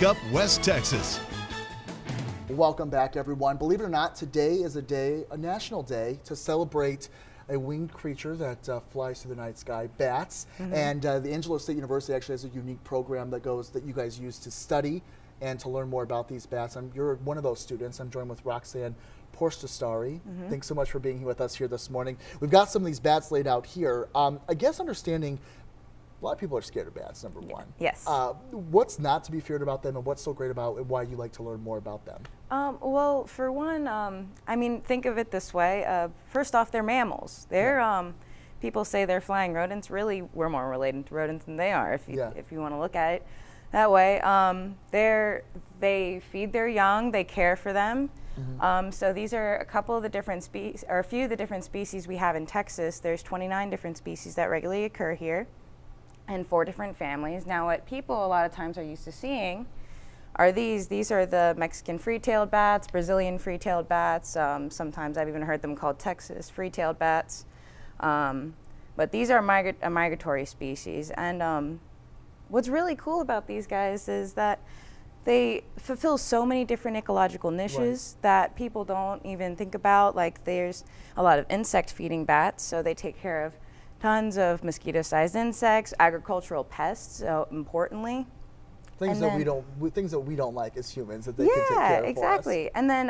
Up West Texas. Welcome back, everyone. Believe it or not, today is a national day to celebrate a winged creature that flies through the night sky, bats. And the Angelo State University actually has a unique program that you guys use to study and to learn more about these bats. You're one of those students. I'm joined with Roxanne Porstastari. Thanks so much for being here with us here this morning. We've got some of these bats laid out here. I guess understanding a lot of people are scared of bats, number one. Yes. What's not to be feared about them, and what's so great about it, why you like to learn more about them? Well, for one, I mean, think of it this way. First off, they're mammals. They're, people say they're flying rodents. Really, we're more related to rodents than they are, if you want to look at it that way. They feed their young. They care for them. So these are a couple of the different species, or a few of the different species we have in Texas. There's 29 different species that regularly occur here, and 4 different families. Now, what people a lot of times are used to seeing are these. These are the Mexican free-tailed bats, Brazilian free-tailed bats. Sometimes I've even heard them called Texas free-tailed bats. But these are a migratory species. And what's really cool about these guys is that they fulfill so many different ecological niches that people don't even think about. Like, there's a lot of insect-feeding bats, so they take care of tons of mosquito-sized insects, agricultural pests, so importantly. Things that we don't like as humans that they can take care of exactly. For us. And then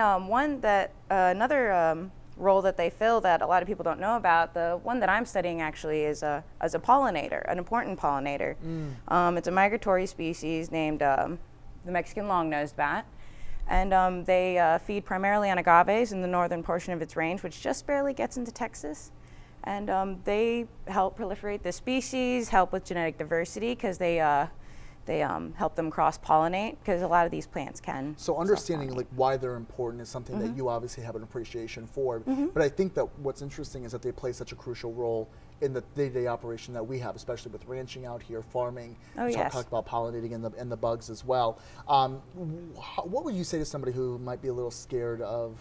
another role that they fill that a lot of people don't know about, the one that I'm studying actually is as a pollinator, an important pollinator. It's a migratory species named the Mexican long-nosed bat. And they feed primarily on agaves in the northern portion of its range, which just barely gets into Texas. And they help proliferate the species, help with genetic diversity, because they help them cross-pollinate, because a lot of these plants can. So understanding like why they're important is something that you obviously have an appreciation for. But I think that what's interesting is that they play such a crucial role in the day-to-day operation that we have, especially with ranching out here, farming. Talk about pollinating and the bugs as well. What would you say to somebody who might be a little scared of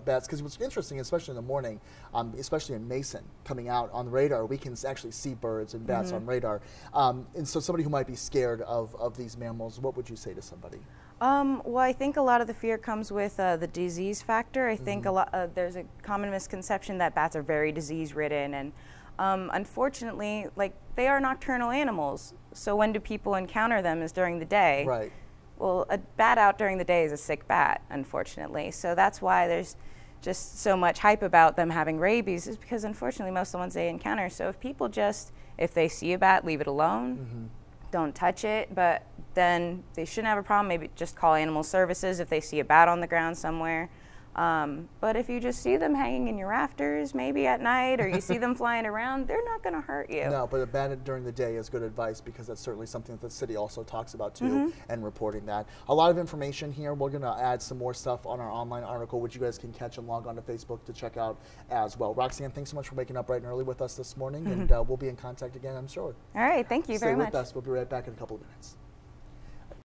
bats? Because what's interesting, especially in the morning, especially in Mason, coming out on the radar, we can actually see birds and bats on radar. And so somebody who might be scared of these mammals, what would you say to somebody? Well, I think a lot of the fear comes with the disease factor. I think there's a common misconception that bats are very disease-ridden, and unfortunately, like, they are nocturnal animals. So when do people encounter them is during the day. Right. Well, a bat out during the day is a sick bat, unfortunately. So that's why there's just so much hype about them having rabies, is because unfortunately most of the ones they encounter. So if people if they see a bat, leave it alone, don't touch it, but then they shouldn't have a problem. Maybe just call animal services if they see a bat on the ground somewhere. But if you just see them hanging in your rafters, maybe at night, or you see them flying around, they're not going to hurt you. No, but a ban during the day is good advice, because that's certainly something that the city also talks about too, and reporting that. A lot of information here. We're going to add some more stuff on our online article, which you guys can catch and log on to Facebook to check out as well. Roxanne, thanks so much for waking up bright and early with us this morning, and we'll be in contact again, I'm sure. All right, thank you very much. Stay with us. We'll be right back in a couple of minutes.